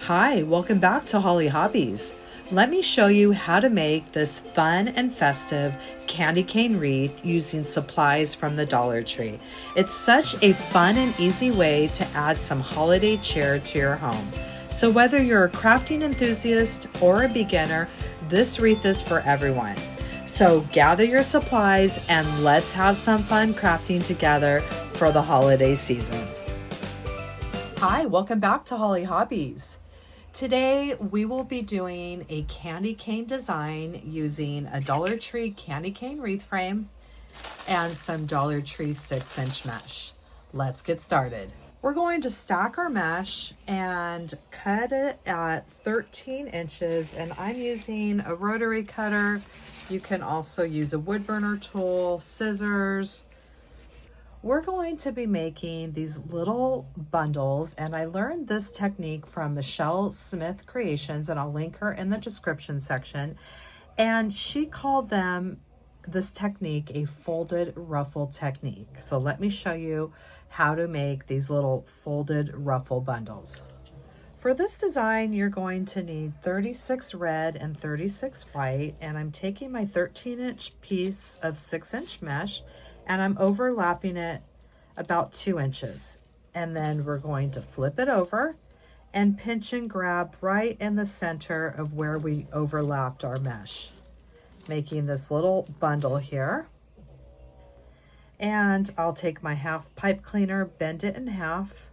Hi, welcome back to Hollie Hobbies. Let me show you how to make this fun and festive candy cane wreath using supplies from the Dollar Tree. It's such a fun and easy way to add some holiday cheer to your home. So whether you're a crafting enthusiast or a beginner, this wreath is for everyone. So gather your supplies and let's have some fun crafting together for the holiday season. Hi, welcome back to Hollie Hobbies. Today we will be doing a candy cane design using a Dollar Tree candy cane wreath frame and some Dollar Tree 6-inch mesh. Let's get started. We're going to stack our mesh and cut it at 13 inches, and I'm using a rotary cutter. You can also use a wood burner tool, scissors. We're going to be making these little bundles, and I learned this technique from Michelle Smith Creations, and I'll link her in the description section. And she called this technique a folded ruffle technique. So let me show you how to make these little folded ruffle bundles. For this design, you're going to need 36 red and 36 white, and I'm taking my 13-inch piece of 6-inch mesh and I'm overlapping it about 2 inches. And then we're going to flip it over and pinch and grab right in the center of where we overlapped our mesh, making this little bundle here. And I'll take my half pipe cleaner, bend it in half,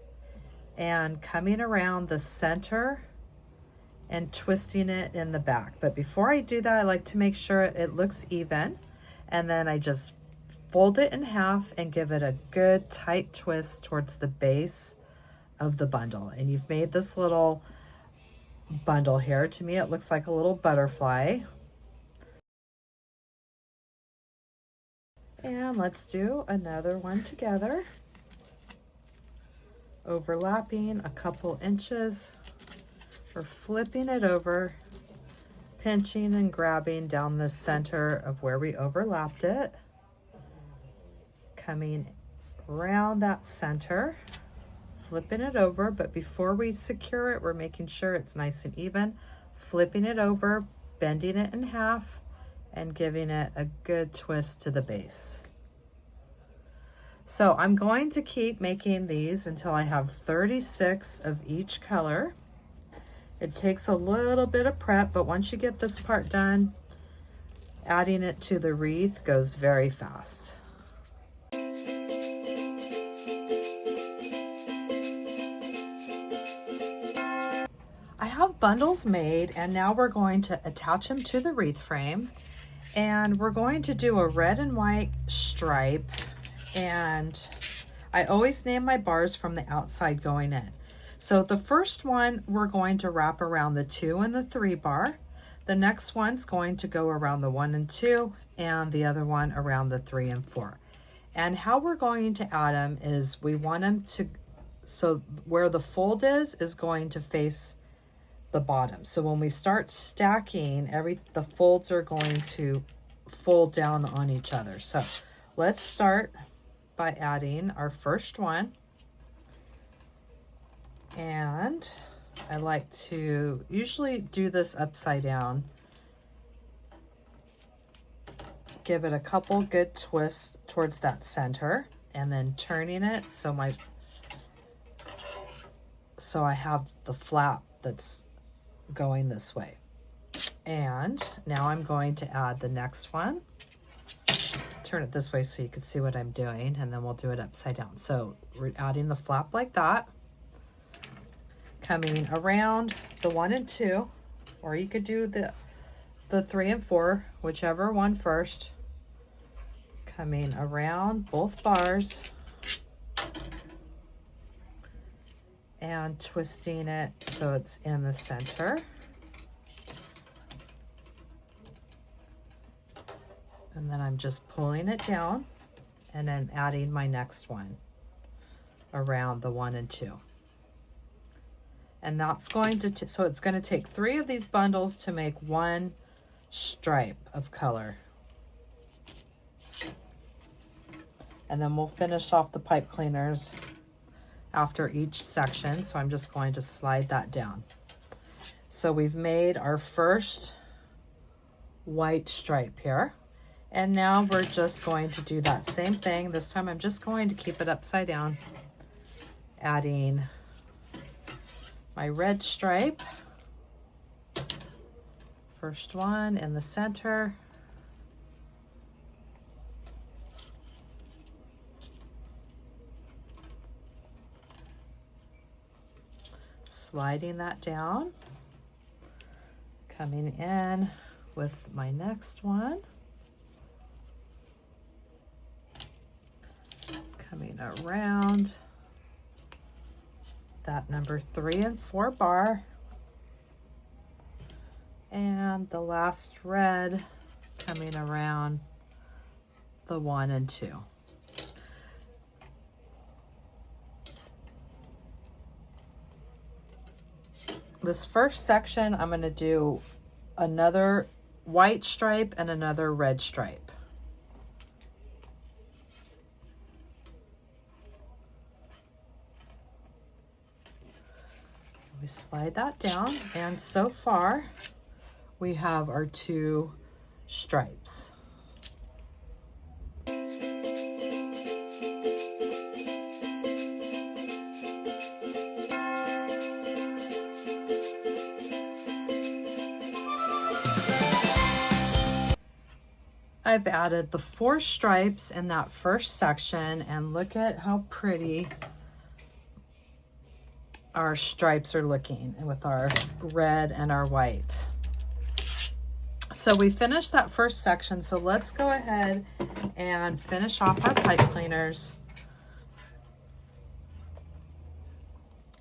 and coming around the center and twisting it in the back. But before I do that, I like to make sure it looks even, and then I just fold it in half and give it a good tight twist towards the base of the bundle. And you've made this little bundle here. To me, it looks like a little butterfly. And let's do another one together. Overlapping a couple inches. We're flipping it over, pinching and grabbing down the center of where we overlapped it. Coming around that center, flipping it over, but before we secure it, we're making sure it's nice and even, flipping it over, bending it in half, and giving it a good twist to the base. So I'm going to keep making these until I have 36 of each color. It takes a little bit of prep, but once you get this part done, adding it to the wreath goes very fast. I have bundles made, and now we're going to attach them to the wreath frame, and we're going to do a red and white stripe, and I always name my bars from the outside going in. So the first one we're going to wrap around the 2 and the 3 bar. The next one's going to go around the 1 and 2, and the other one around the 3 and 4. And how we're going to add them is we want them to, so where the fold is going to face the bottom. So when we start stacking, the folds are going to fold down on each other. So let's start by adding our first one. And I like to usually do this upside down. Give it a couple good twists towards that center, and then turning it so I have the flap that's going this way. And now I'm going to add the next one. Turn it this way so you can see what I'm doing, and then we'll do it upside down. So we're adding the flap like that, coming around the 1 and 2, or you could do the 3 and 4, whichever one first. Coming around both bars and twisting it so it's in the center. And then I'm just pulling it down and then adding my next one around the 1 and 2. And that's going to, so it's going to take 3 of these bundles to make one stripe of color. And then we'll finish off the pipe cleaners after each section. So I'm just going to slide that down. So we've made our first white stripe here. And now we're just going to do that same thing. This time I'm just going to keep it upside down, adding my red stripe. First one in the center. Sliding that down. Coming in with my next one. Coming around that number 3 and 4 bar. And the last red coming around the 1 and 2. This first section, I'm going to do another white stripe and another red stripe. We slide that down, and so far we have our 2 stripes. I've added the 4 stripes in that first section, and look at how pretty our stripes are looking with our red and our white. So we finished that first section, so let's go ahead and finish off our pipe cleaners.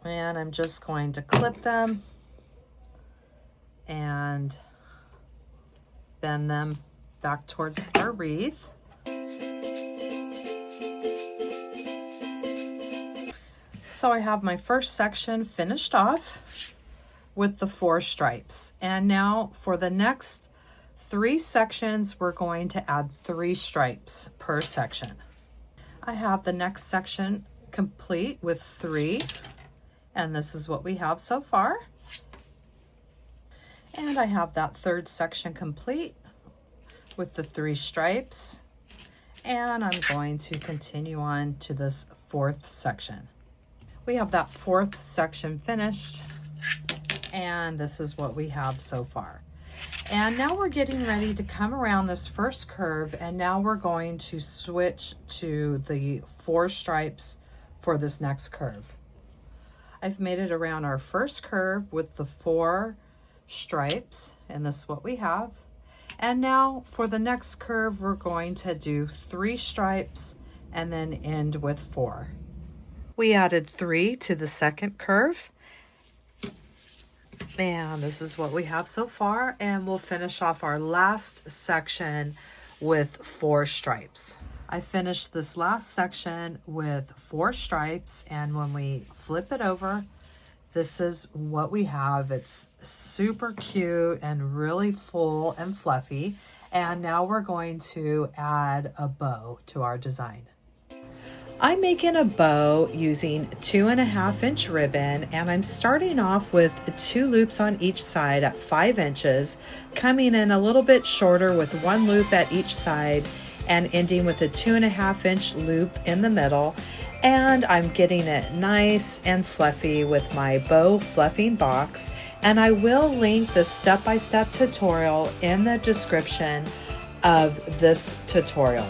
And I'm just going to clip them and bend them back towards our wreath. So I have my first section finished off with the 4 stripes. And now for the next 3 sections, we're going to add 3 stripes per section. I have the next section complete with 3, and this is what we have so far. And I have that third section complete with the 3 stripes, and I'm going to continue on to this 4th section. We have that 4th section finished, and this is what we have so far. And now we're getting ready to come around this first curve, and now we're going to switch to the 4 stripes for this next curve. I've made it around our first curve with the 4 stripes, and this is what we have. And now for the next curve, we're going to do 3 stripes and then end with 4. We added 3 to the second curve. And this is what we have so far. And we'll finish off our last section with 4 stripes. I finished this last section with 4 stripes. And when we flip it over, this is what we have. It's super cute and really full and fluffy. And now we're going to add a bow to our design. I'm making a bow using 2.5-inch ribbon, and I'm starting off with 2 loops on each side at 5 inches, coming in a little bit shorter with 1 loop at each side, and ending with a 2.5-inch loop in the middle. And I'm getting it nice and fluffy with my bow fluffing box. And I will link the step-by-step tutorial in the description of this tutorial.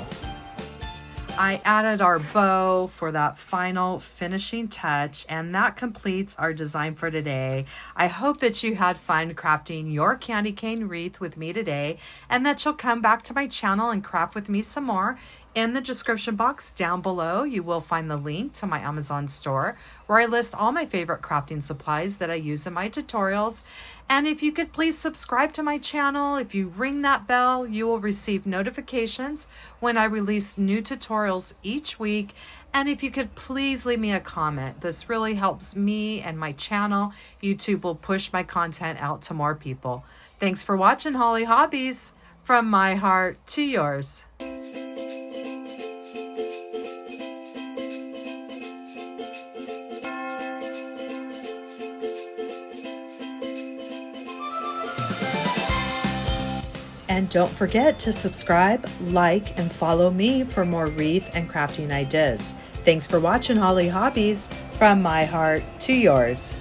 I added our bow for that final finishing touch, and that completes our design for today. I hope that you had fun crafting your candy cane wreath with me today, and that you'll come back to my channel and craft with me some more. In the description box down below, you will find the link to my Amazon store where I list all my favorite crafting supplies that I use in my tutorials. And if you could please subscribe to my channel, if you ring that bell, you will receive notifications when I release new tutorials each week. And if you could please leave me a comment, this really helps me and my channel. YouTube will push my content out to more people. Thanks for watching, Hollie Hobbies. From my heart to yours. And don't forget to subscribe, like, and follow me for more wreath and crafting ideas. Thanks for watching Hollie Hobbies, from my heart to yours.